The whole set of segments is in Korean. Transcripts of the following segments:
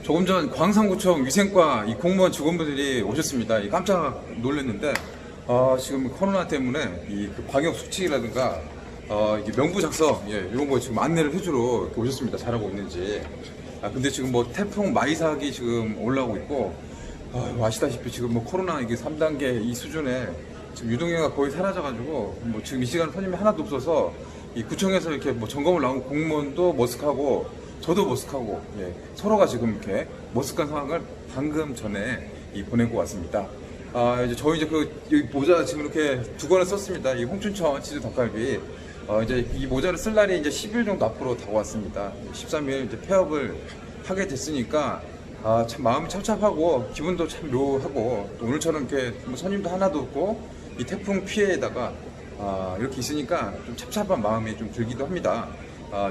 조금 전 광산구청 위생과 이 공무원 직원분들이 오셨습니다. 깜짝 놀랐는데 지금 코로나 때문에 그 방역 수칙이라든가 이게 명부 작성 이런 거 지금 안내를 해주러 이렇게 오셨습니다. 잘하고 있는지. 근데 지금 뭐 태풍 마이삭이 지금 올라오고 있고 아시다시피 지금 뭐 코로나 이게 3단계 이 수준에 지금 유동인구가 거의 사라져가지고 뭐 지금 이 시간 손님이 하나도 없어서 이 구청에서 이렇게 뭐 점검을 나온 공무원도 머쓱하고 저도 머쓱하고 서로가 지금 이렇게 머쓱한 상황을 방금 전에 보내고 왔습니다. 이제 저희 이제 여기 모자 지금 이렇게 2권을 썼습니다. 이 홍춘천 치즈 닭갈비. 이제 이 모자를 쓸 날이 이제 10일 정도 앞으로 다가왔습니다. 13일 이제 폐업을 하게 됐으니까 참 마음이 찹찹하고 기분도 참 묘하고 또 오늘처럼 이렇게 뭐 손님도 하나도 없고 이 태풍 피해에다가 이렇게 있으니까 좀 찹찹한 마음이 좀 들기도 합니다.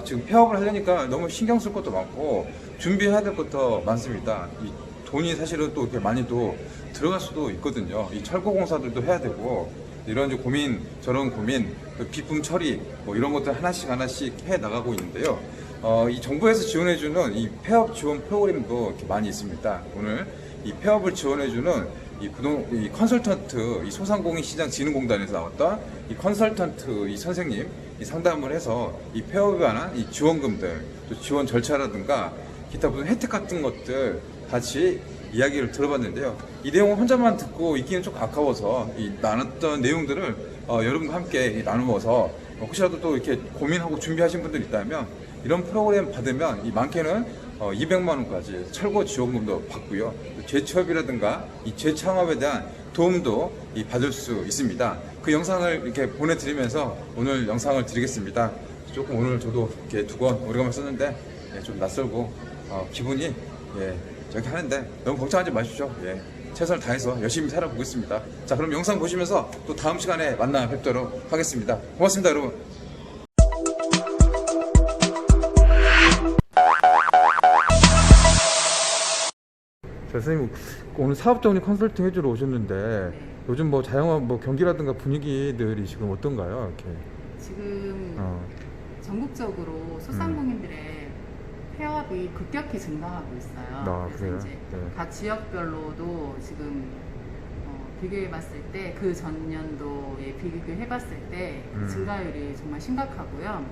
지금 폐업을 하려니까 너무 신경 쓸 것도 많고 준비해야 될 것도 많습니다. 이 돈이 사실은 또 이렇게 많이 또 들어갈 수도 있거든요. 이 철거 공사들도 해야 되고 이런 이제 고민 저런 고민 비품 처리 뭐 이런 것들 하나씩 해 나가고 있는데요. 이 정부에서 지원해주는 이 폐업 지원 프로그램도 이렇게 많이 있습니다. 오늘 이 폐업을 지원해주는 이 컨설턴트, 이 소상공인시장진흥공단에서 나왔던 이 컨설턴트 이 선생님 이 상담을 해서 이 폐업에 관한 이 지원금들, 또 지원 절차라든가 기타 무슨 혜택 같은 것들 같이 이야기를 들어봤는데요. 이 내용을 혼자만 듣고 있기는 좀 아까워서 이 나눴던 내용들을 여러분과 함께 나누어서 혹시라도 또 이렇게 고민하고 준비하신 분들 있다면 이런 프로그램 받으면 이 많게는 200만 원까지 철거 지원금도 받고요. 재취업이라든가 이 재창업에 대한 도움도 받을 수 있습니다. 그 영상을 이렇게 보내드리면서 오늘 영상을 드리겠습니다. 조금 오늘 저도 이렇게 2권 오래간만에 썼는데 좀 낯설고 기분이 저렇게 하는데 너무 걱정하지 마십시오. 최선을 다해서 열심히 살아보겠습니다. 자, 그럼 영상 보시면서 또 다음 시간에 만나 뵙도록 하겠습니다. 고맙습니다, 여러분. 자, 선생님 오늘 사업정리 컨설팅 해주러 오셨는데 요즘 뭐 자영업 뭐 경기라든가 분위기들이 지금 어떤가요? 이렇게 지금 전국적으로 소상공인들의 폐업이 급격히 증가하고 있어요. 그래서 그래요? 이제 각 지역별로도 지금 비교해봤을 때 그 전년도에 비교해봤을 때 증가율이 정말 심각하고요.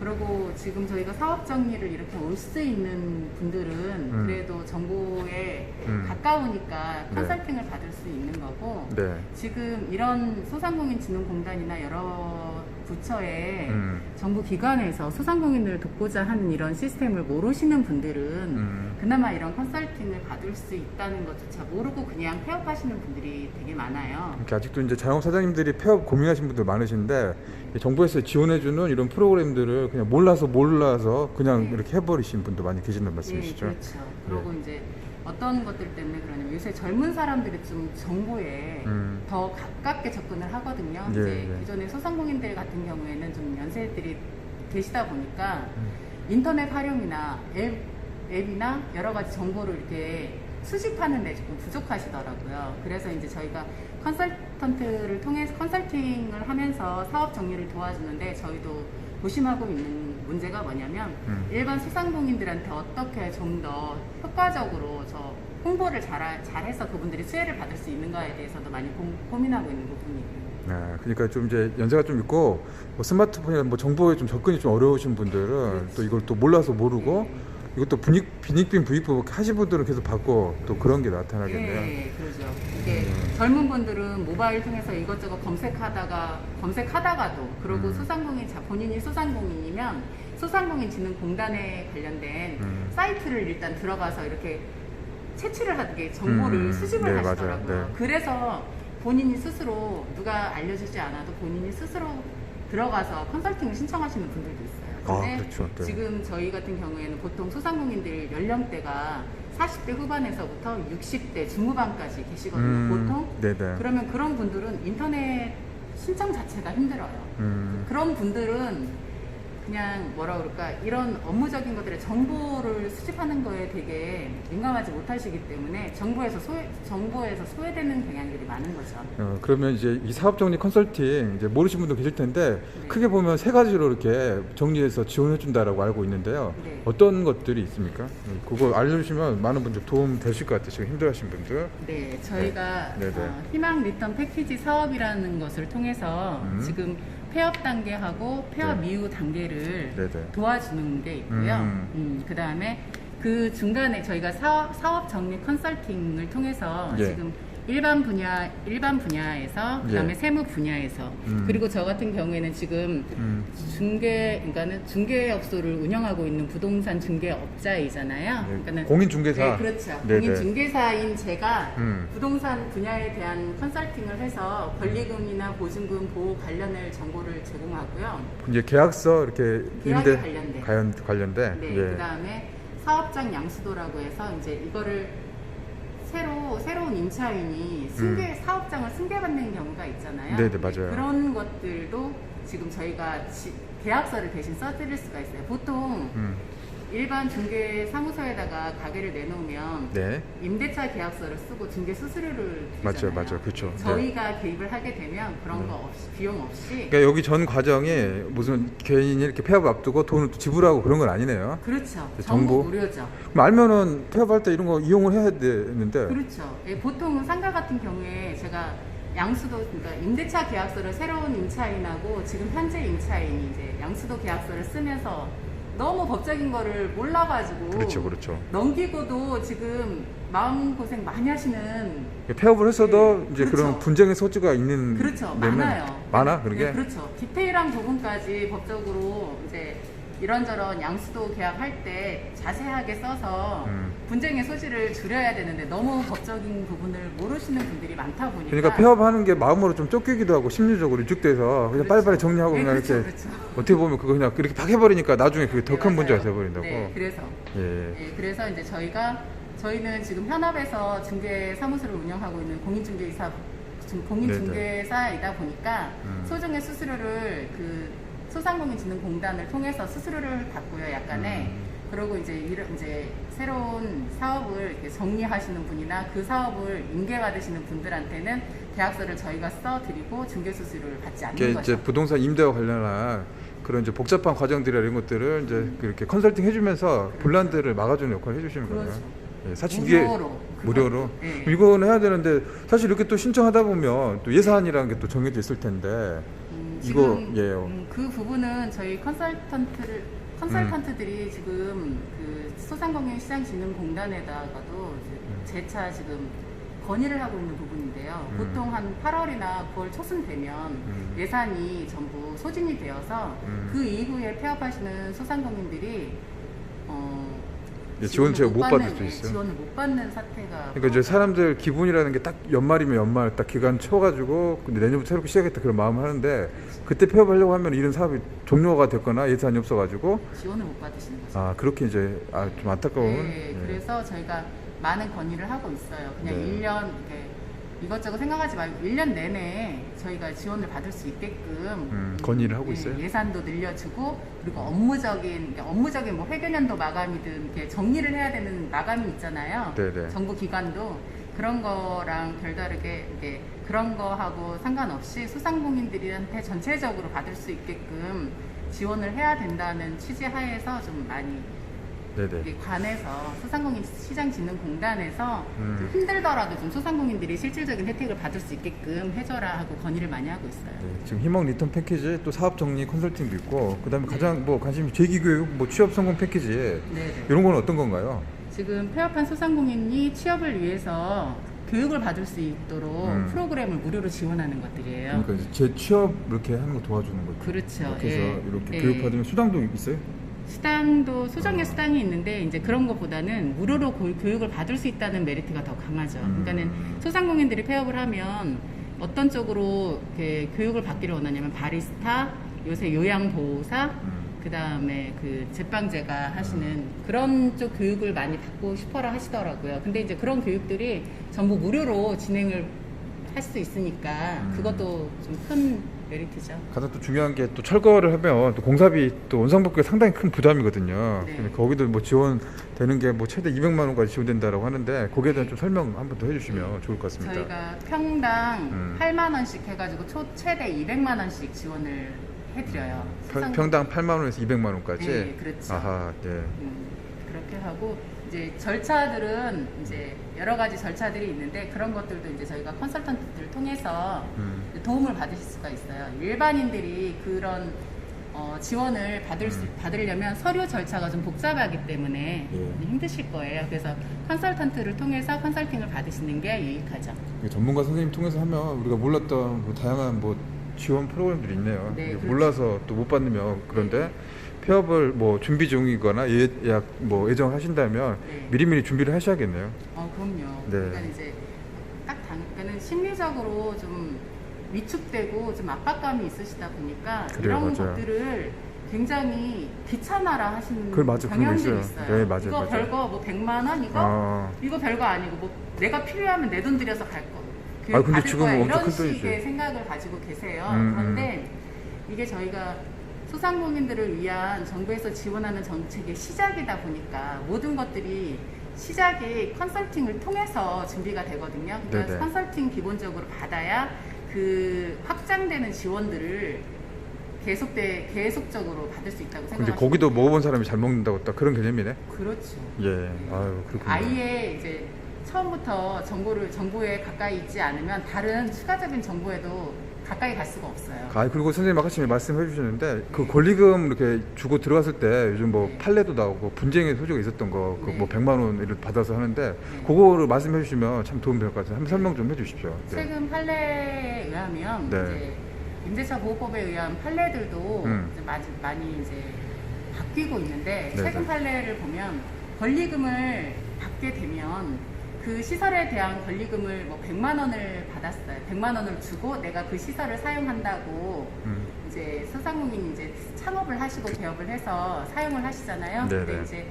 그리고 지금 저희가 사업 정리를 이렇게 올 수 있는 분들은 그래도 정보에 가까우니까 컨설팅을 받을 수 있는 거고 지금 이런 소상공인진흥공단이나 여러 부처의 정부 기관에서 소상공인을 돕고자 하는 이런 시스템을 모르시는 분들은 그나마 이런 컨설팅을 받을 수 있다는 것조차 모르고 그냥 폐업하시는 분들이 되게 많아요. 이렇게 아직도 이제 자영업 사장님들이 폐업 고민하신 분들 많으신데 정부에서 지원해주는 이런 프로그램들을 그냥 몰라서 그냥 이렇게 해버리신 분도 많이 계신다는 말씀이시죠? 그렇죠. 그리고 이제 어떤 것들 때문에 그러냐면 요새 젊은 사람들이 좀 정보에 더 가깝게 접근을 하거든요. 이제 기존의 소상공인들 같은 경우에는 좀 연세들이 계시다 보니까 인터넷 활용이나 앱이나 여러 가지 정보를 이렇게 수집하는 데 조금 부족하시더라고요. 그래서 이제 저희가 컨설턴트를 통해서 컨설팅을 하면서 사업 정리를 도와주는데 저희도 고심하고 있는 문제가 뭐냐면 일반 소상공인들한테 어떻게 좀 더 효과적으로 홍보를 잘해서 그분들이 수혜를 받을 수 있는가에 대해서도 많이 고민하고 있는 부분이에요. 그러니까 좀 이제 연세가 좀 있고 뭐 스마트폰이나 뭐 정보에 좀 접근이 좀 어려우신 분들은 또 이걸 또 몰라서 모르고 이것도 빈익빈 부익부 하신 분들은 계속 받고 또 그런 게 나타나겠네요. 네, 그렇죠. 이게 젊은 분들은 모바일 통해서 이것저것 검색하다가도 그리고 본인이 소상공인이면 소상공인진흥공단에 관련된 사이트를 일단 들어가서 이렇게 채취를 하게 정보를 수집을 하시더라고요. 그래서 본인이 스스로 누가 알려주지 않아도 본인이 스스로 들어가서 컨설팅을 신청하시는 분들도 있어요. 근데 지금 저희 같은 경우에는 보통 소상공인들 연령대가 40대 후반에서부터 60대 중후반까지 계시거든요. 보통. 그러면 그런 분들은 인터넷 신청 자체가 힘들어요. 그런 분들은 그냥 뭐라 그럴까 이런 업무적인 것들의 정보를 수집하는 거에 되게 민감하지 못하시기 때문에 정보에서 소외되는 경향들이 많은 거죠. 그러면 이제 이 사업 정리 컨설팅 이제 모르시는 분도 계실 텐데 네. 크게 보면 세 가지로 이렇게 정리해서 지원해 준다라고 알고 있는데요. 네. 어떤 것들이 있습니까? 그거 알려주시면 많은 분들 도움 되실 것 같아요. 지금 힘들어하시는 분들. 네, 저희가 네. 네. 희망 리턴 패키지 사업이라는 것을 통해서 지금 폐업 단계하고 폐업 네. 이후 단계를 네. 도와주는 게 있고요. 그 다음에 그 중간에 저희가 사업 정리 컨설팅을 통해서 예. 지금 일반 분야에서 그다음에 예. 세무 분야에서 그리고 저 같은 경우에는 지금 그러니까는 중개업소를 운영하고 있는 부동산 중개업자이잖아요. 그러니까는 공인중개사. 네, 그렇죠. 네네. 공인중개사인 제가 음. 부동산 분야에 대한 컨설팅을 해서 권리금이나 보증금 보호 관련을 정보를 제공하고요. 이제 계약서 이렇게 계약에 임대 관련돼. 네, 예. 그다음에 사업장 양수도라고 해서 이제 이거를 새로운 임차인이 사업장을 승계받는 경우가 있잖아요. 네네, 맞아요. 그런 것들도 지금 저희가 계약서를 대신 써드릴 수가 있어요. 보통 일반 중개 사무소에다가 가게를 내놓으면 네. 임대차 계약서를 쓰고 중개 수수료를 맞죠, 드리잖아요. 맞죠, 그렇죠. 저희가 개입을 하게 되면 그런 거 없이 비용 없이 그러니까 여기 전 과정에 무슨 개인이 이렇게 폐업 앞두고 돈을 또 지불하고 그런 건 아니네요. 그렇죠. 정보? 전부 무료죠. 그럼 알면은 폐업할 때 이런 거 이용을 해야 되는데. 그렇죠. 예, 보통 상가 같은 경우에 제가 양수도 그러니까 임대차 계약서를 새로운 임차인하고 지금 현재 임차인이 이제 양수도 계약서를 쓰면서 너무 법적인 거를 몰라가지고 그렇죠. 넘기고도 지금 마음고생 많이 하시는 폐업을 했어도 네, 이제 그렇죠. 그런 분쟁의 소지가 있는 그렇죠. 데는 많아요. 많아 그런 게. 네, 그렇죠. 디테일한 부분까지 법적으로 이제 이런저런 양수도 계약할 때 자세하게 써서 분쟁의 소지를 줄여야 되는데 너무 법적인 부분을 모르시는 분들이 많다 보니까 그러니까 폐업하는 게 마음으로 좀 쫓기기도 하고 심리적으로 위축돼서 그냥 그렇죠. 빨리빨리 정리하고 네, 그냥 그렇죠, 이렇게 그렇죠. 어떻게 보면 그거 그냥 이렇게 팍 해버리니까 나중에 그게 더 네, 큰 문제가 맞아요. 돼버린다고. 네, 그래서 예. 네, 그래서 이제 저희는 지금 현업에서 중개 사무소를 운영하고 있는 공인중개사이다 보니까 소정의 수수료를 그 소상공인진흥공단을 통해서 수수료를 받고요, 약간의. 그리고 이제 새로운 사업을 이렇게 정리하시는 분이나 그 사업을 임계받으시는 분들한테는 계약서를 저희가 써드리고 중개 수수료를 받지 않는 이게 거죠. 이제 부동산 임대와 관련한 그런 이제 복잡한 과정들이나 이런 것들을 이제 그렇게 컨설팅 해주면서 분란들을 막아주는 역할을 해주시는 거예요. 그렇죠. 예, 사실 이게 무료로. 네. 이거는 해야 되는데 사실 이렇게 또 신청하다 보면 또 예산이라는 게 또 정해져 있을 텐데 이거 그 부분은 저희 컨설턴트들이 지금 그 소상공인시장진흥공단에다가도 재차 지금 건의를 하고 있는 부분인데요. 보통 한 8월이나 9월 초순 되면 예산이 전부 소진이 되어서 그 이후에 폐업하시는 소상공인들이 지원 제가 못 받을 수 있어요. 지원을 못 받는 사태가. 그러니까 이제 사람들 기분이라는 게 딱 연말이면 연말 딱 기간 쳐가지고 근데 내년부터 새롭게 시작했다 그런 마음을 하는데 그때 폐업하려고 하면 이런 사업이 종료가 됐거나 예산이 없어가지고 지원을 못 받으시는 거죠. 아 그렇게 이제 좀 안타까운. 네, 그래서 저희가 많은 건의를 하고 있어요. 그냥 네. 1년 이렇게 이것저것 생각하지 말고 1년 내내 저희가 지원을 받을 수 있게끔 건의를 하고 있어요. 예산도 늘려주고 그리고 업무적인 뭐 회계년도 마감이든 이렇게 정리를 해야 되는 마감이 있잖아요. 네네. 정부 기관도 그런 거랑 별다르게 이제 그런 거하고 상관없이 소상공인들한테 전체적으로 받을 수 있게끔 지원을 해야 된다는 취지 하에서 좀 많이 네네. 관에서 소상공인 시장진흥공단에서 좀 힘들더라도 좀 소상공인들이 실질적인 혜택을 받을 수 있게끔 해줘라 하고 건의를 많이 하고 있어요. 네, 지금 희망 리턴 패키지 또 사업 정리 컨설팅도 있고 그다음에 가장 뭐 관심 재기교육 뭐 취업 성공 패키지 네네. 이런 건 어떤 건가요? 지금 폐업한 소상공인이 취업을 위해서 교육을 받을 수 있도록 프로그램을 무료로 지원하는 것들이에요. 그러니까 이제 재취업 이렇게 하는 거 도와주는 거죠. 그렇죠. 이렇게 해서 예. 이렇게 예. 교육 받으면 수당도 있어요? 수당도 소정의 수당이 있는데 이제 그런 것보다는 무료로 교육을 받을 수 있다는 메리트가 더 강하죠. 그러니까는 소상공인들이 폐업을 하면 어떤 쪽으로 이렇게 교육을 받기를 원하냐면 바리스타, 요새 요양보호사, 그 다음에 그 제빵제가 하시는 그런 쪽 교육을 많이 받고 싶어라 하시더라고요. 근데 이제 그런 교육들이 전부 무료로 진행을 할 수 있으니까 그것도 좀 큰 메리트죠. 가장 또 중요한 게 또 철거를 하면 또 공사비 또 원상복구가 상당히 큰 부담이거든요. 네. 근데 거기도 뭐 지원되는 게 뭐 최대 200만 원까지 지원된다라고 하는데 거기에 대한 좀 설명 한 번 더 해주시면 좋을 것 같습니다. 저희가 평당 8만 원씩 해가지고 최대 200만 원씩 지원을 해드려요. 평당 8만 원에서 200만 원까지. 네, 그렇죠. 아하, 네. 그렇게 하고 이제 절차들은 이제 여러 가지 절차들이 있는데 그런 것들도 이제 저희가 컨설턴트를 통해서 도움을 받으실 수가 있어요. 일반인들이 그런 지원을 받으려면 서류 절차가 좀 복잡하기 때문에 힘드실 거예요. 그래서 컨설턴트를 통해서 컨설팅을 받으시는 게 유익하죠. 전문가 선생님 통해서 하면 우리가 몰랐던 뭐 다양한 뭐 지원 프로그램들이 있네요. 네, 그렇죠. 몰라서 또 못 받으면 그런데 폐업을 뭐 준비 중이거나 예약 뭐 예정하신다면 네. 미리미리 준비를 하셔야겠네요. 그럼요. 네. 그러니까 이제 그러니까는 심리적으로 좀 위축되고 좀 압박감이 있으시다 보니까 그래요, 이런 맞아요. 것들을 굉장히 귀찮아라 하시는 그걸 맞아, 그런 거 경향들이 있어요. 있어요. 네, 맞아요, 이거 맞아요. 별거 뭐 100만 원 이거 별거 아니고 뭐 내가 필요하면 내 돈 들여서 갈 거. 근데 받을 지금 거야. 엄청 이런 큰 돈이지. 식의 생각을 가지고 계세요. 음. 그런데 이게 저희가 소상공인들을 위한 정부에서 지원하는 정책의 시작이다 보니까 모든 것들이 시작이 컨설팅을 통해서 준비가 되거든요. 그러니까 네네. 컨설팅 기본적으로 받아야 그 확장되는 지원들을 계속적으로 받을 수 있다고 근데 생각합니다. 거기도 먹어본 사람이 잘 먹는다고 딱 그런 개념이네. 그렇죠. 예, 아유 그렇군요. 아예 이제 처음부터 정보에 가까이 있지 않으면 다른 추가적인 정보에도 가까이 갈 수가 없어요. 그리고 선생님 아까 전에 말씀해 주셨는데 그 권리금 이렇게 주고 들어갔을 때 요즘 뭐 네. 판례도 나오고 분쟁의 소지가 있었던 거 그 네. 뭐 100만 원을 받아서 하는데 그거를 말씀해 주시면 참 도움이 될 것 같아요. 한번 설명 좀 해 주십시오. 네. 최근 판례에 의하면 네. 이제 임대차 보호법에 의한 판례들도 이제 많이 이제 바뀌고 있는데 네, 최근 네. 판례를 보면 권리금을 받게 되면 그 시설에 대한 권리금을 뭐 100만 원을 받았어요. 100만 원을 주고 내가 그 시설을 사용한다고 이제 소상공인이 이제 창업을 하시고 개업을 해서 사용을 하시잖아요. 네, 근데 네. 이제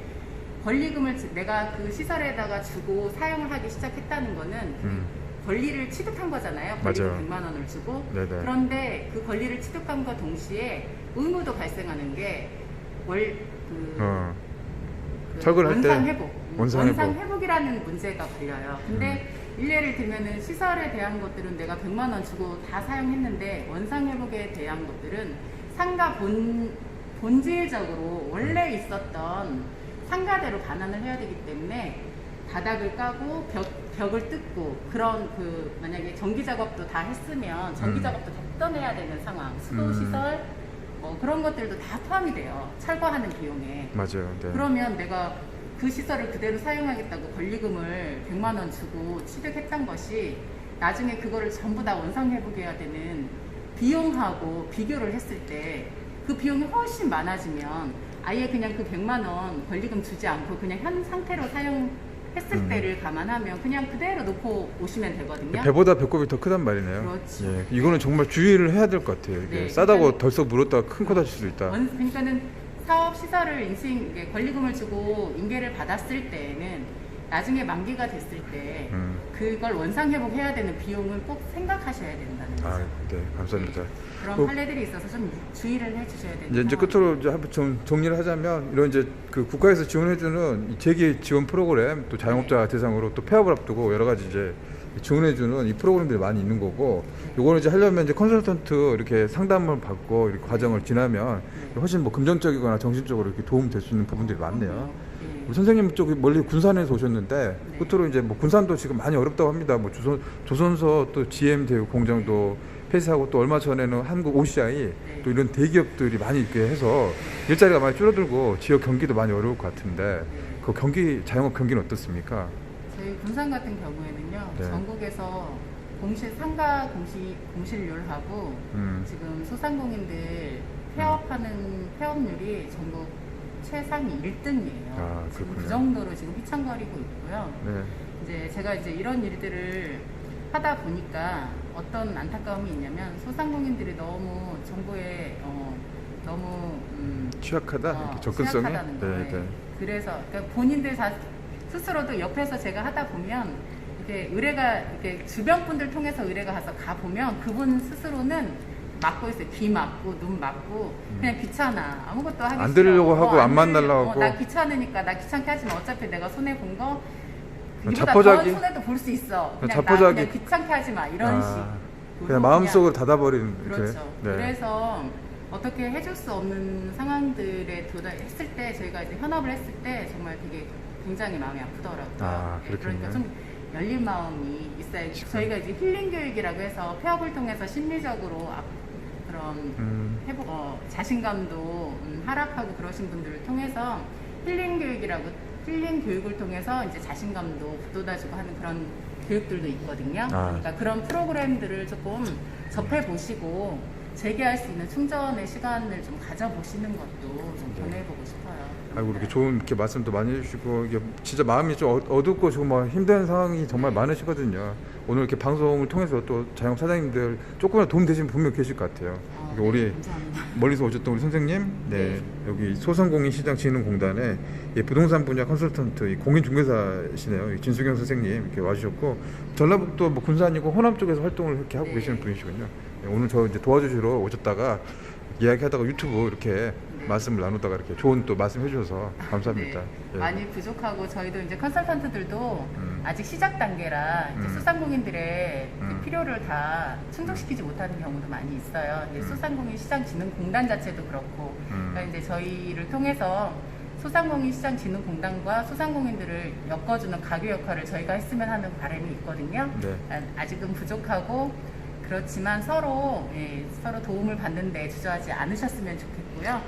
권리금을 내가 그 시설에다가 주고 사용을 하기 시작했다는 거는 권리를 취득한 거잖아요. 권리금 맞아요. 100만 원을 주고. 네네. 그런데 그 권리를 취득함과 동시에 의무도 발생하는 게 철거를 할 때 원상 회복이라는 문제가 걸려요. 근데 일례를 들면은 시설에 대한 것들은 내가 100만 원 주고 다 사용했는데 원상 회복에 대한 것들은 상가 본질적으로 원래 있었던 상가대로 반환을 해야 되기 때문에 바닥을 까고 벽을 뜯고 그런 만약에 전기 작업도 다 했으면 전기 작업도 다 뜯어내야 되는 상황, 수도 시설 그런 것들도 다 포함이 돼요. 철거하는 비용에. 맞아요. 네. 그러면 내가 그 시설을 그대로 사용하겠다고 권리금을 100만 원 주고 취득했던 것이 나중에 그거를 전부 다 원상 회복해야 되는 비용하고 비교를 했을 때 그 비용이 훨씬 많아지면 아예 그냥 그 100만 원 권리금 주지 않고 그냥 현 상태로 사용했을 때를 감안하면 그냥 그대로 놓고 오시면 되거든요. 배보다 배꼽이 더 크단 말이네요. 그렇죠. 예, 이거는 정말 주의를 해야 될 것 같아요. 이게 네, 싸다고 덜썩 물었다가 큰 코 다칠 수 있다. 그러니까는 사업 시설을 권리금을 주고 인계를 받았을 때에는 나중에 만기가 됐을 때 그걸 원상 회복해야 되는 비용을 꼭 생각하셔야 된다는 거죠. 네, 감사합니다. 그런 판례들이 있어서 좀 주의를 해주셔야 되는 이제 끝으로 이제 한번 좀 정리를 하자면 이런 이제 그 국가에서 지원해주는 이 재기 지원 프로그램 또 자영업자 대상으로 또 폐업을 앞두고 여러 가지 이제 지원해주는 이 프로그램들이 많이 있는 거고 요거는 이제 하려면 이제 컨설턴트 이렇게 상담을 받고 이렇게 과정을 지나면 훨씬 뭐 금전적이거나 정신적으로 이렇게 도움 될 수 있는 부분들이 많네요. 우리 선생님 쪽이 멀리 군산에서 오셨는데 끝으로 이제 뭐 군산도 지금 많이 어렵다고 합니다. 뭐 조선소 또 GM 대우 공장도 폐쇄하고 또 얼마 전에는 한국 OCI 또 이런 대기업들이 많이 있게 해서 일자리가 많이 줄어들고 지역 경기도 많이 어려울 것 같은데 그 자영업 경기는 어떻습니까? 저희 군산 같은 경우에는요, 전국에서 상가 공실률하고 지금 소상공인들 폐업률이 전국 최상위 1등이에요. 지금 그 정도로 지금 휘청거리고 있고요. 네. 이제 제가 이런 일들을 하다 보니까 어떤 안타까움이 있냐면 소상공인들이 너무 정보에 너무 취약하다, 이렇게 접근성이. 취약하다는 거예요. 그래서 그러니까 본인들 스스로도 옆에서 제가 하다 보면 이렇게 주변 분들 통해서 의뢰가 가서 가 보면 그분 스스로는 막고 있어요. 귀 막고 눈 막고 그냥 귀찮아. 아무것도 하기 안 싫어. 들으려고 하고 안 들으려고. 만나려고 하고. 나 귀찮으니까 나 귀찮게 하지만 어차피 내가 손해 본 거 이보다 자포자기? 더 손해도 볼 수 있어. 그냥 자포자기. 나 그냥 귀찮게 하지 마 이런 식. 그냥 마음속으로 닫아버리는. 그렇죠. 네. 그래서 어떻게 해줄 수 없는 상황들에 도달했을 때 저희가 이제 현업을 했을 때 정말 되게 굉장히 마음이 아프더라고요. 그렇군요. 그러니까 좀 열린 마음이 있어야지. 저희가 이제 힐링 교육이라고 해서 폐업을 통해서 심리적으로 그런 회복, 자신감도 하락하고 그러신 분들을 통해서 힐링 교육을 통해서 이제 자신감도 북돋아주고 하는 그런 교육들도 있거든요. 그러니까 그런 프로그램들을 조금 접해 보시고 재개할 수 있는 충전의 시간을 좀 가져보시는 것도 좀 권해보고 싶어요. 아이고 이렇게 좋은 이렇게 말씀도 많이 해주시고 이게 진짜 마음이 좀 어둡고 정말 힘든 상황이 정말 많으시거든요. 오늘 이렇게 방송을 통해서 또 자영업 사장님들 조금이라도 도움 되시는 분명 계실 것 같아요. 우리 감사합니다. 멀리서 오셨던 우리 선생님, 네, 여기 소상공인시장진흥공단의 부동산 분야 컨설턴트 공인중개사시네요. 진수경 선생님 이렇게 와주셨고 전라북도 뭐 군산이고 호남 쪽에서 활동을 이렇게 하고 계시는 분이시군요. 네, 오늘 저 이제 도와주시러 오셨다가 이야기하다가 유튜브 이렇게 말씀을 나누다가 이렇게 좋은 또 말씀 해주셔서 감사합니다. 예. 많이 부족하고 저희도 이제 컨설턴트들도 아직 시작 단계라 이제 소상공인들의 이제 필요를 다 충족시키지 못하는 경우도 많이 있어요. 이제 소상공인 시장진흥공단 자체도 그렇고 그러니까 이제 저희를 통해서 소상공인 시장진흥공단과 소상공인들을 엮어주는 가교 역할을 저희가 했으면 하는 바람이 있거든요. 네. 아직은 부족하고 그렇지만 서로 도움을 받는데 주저하지 않으셨으면 좋겠고요.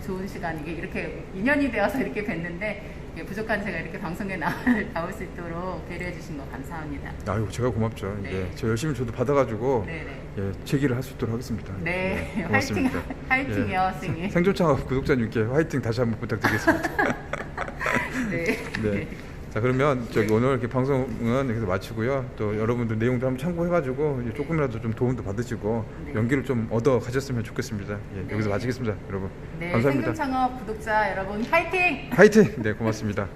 좋은 시간 이렇게 인연이 되어서 이렇게 뵀는데 부족한 제가 이렇게 방송에 나올 수 있도록 배려해 주신 거 감사합니다. 아유 제가 고맙죠. 네. 예, 저 열심히 저도 받아가지고 네네. 예, 제기를 할 수 있도록 하겠습니다. 네, 예, 고맙습니다. 화이팅이요, 선생님. 생존창업 구독자님께 화이팅 다시 한번 부탁드리겠습니다. 네. 네. 자 그러면 저기 오늘 이렇게 방송은 여기서 마치고요. 또 여러분들 내용도 한번 참고해가지고 이제 조금이라도 좀 도움도 받으시고 연기를 좀 얻어 가셨으면 좋겠습니다. 예, 여기서 마치겠습니다, 여러분. 네, 감사합니다. 생존창업 구독자 여러분 화이팅! 화이팅! 네, 고맙습니다.